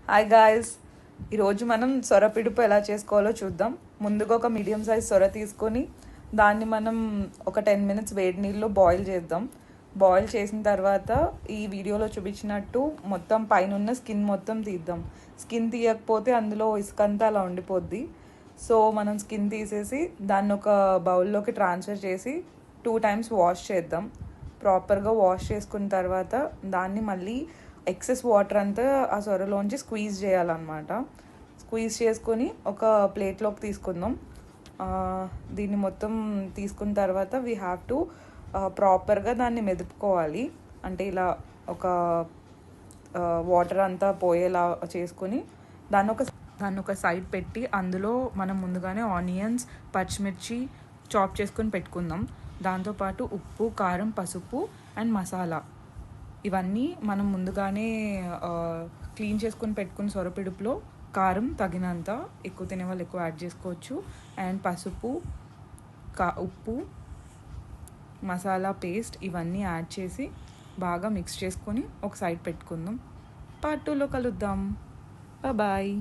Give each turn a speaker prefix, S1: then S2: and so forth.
S1: Hi guys, ఈరోజు మనం సొర పిడుపు ఎలా చేసుకోవాలో చూద్దాం. ముందుగా ఒక మీడియం సైజ్ సొర తీసుకొని దాన్ని మనం ఒక 10 మినిట్స్ వేడి నీళ్ళలో బాయిల్ చేద్దాం. బాయిల్ చేసిన తర్వాత ఈ వీడియోలో చూపించినట్టు మొత్తం పైన ఉన్న స్కిన్ మొత్తం తీద్దాం. స్కిన్ తీయకపోతే అందులో ఇసుకంతా అలా ఉండిపోద్ది. సో మనం స్కిన్ తీసేసి దాన్ని ఒక బౌల్లోకి ట్రాన్స్ఫర్ చేసి 2 టైమ్స్ వాష్ చేద్దాం. ప్రాపర్గా వాష్ చేసుకున్న తర్వాత దాన్ని మళ్ళీ ఎక్సెస్ వాటర్ అంతా ఆ సొరలోంచి స్క్వీజ్ చేయాలన్నమాట. స్క్వీజ్ చేసుకొని ఒక ప్లేట్లోకి తీసుకుందాం. దీన్ని మొత్తం తీసుకున్న తర్వాత వీ హ్యావ్ టు ప్రాపర్గా దాన్ని మెదుపుకోవాలి. అంటే ఇలా ఒక వాటర్ అంతా పోయేలా చేసుకొని దాన్ని ఒక సైడ్ పెట్టి అందులో మనం ముందుగానే ఆనియన్స్, పచ్చిమిర్చి చాప్ చేసుకొని పెట్టుకుందాం. దాంతోపాటు ఉప్పు, కారం, పసుపు అండ్ మసాలా ఇవన్నీ మనం ముందుగానే క్లీన్ చేసుకొని పెట్టుకున్న సొరపిడుపులో కారం తగినంత, ఎక్కువ తినే వాళ్ళు ఎక్కువ యాడ్ చేసుకోవచ్చు, అండ్ పసుపు, ఉప్పు, మసాలా పేస్ట్ ఇవన్నీ యాడ్ చేసి బాగా మిక్స్ చేసుకొని ఒక సైడ్ పెట్టుకుందాం. పార్ట్ 2లో కలుద్దాం. బాయ్.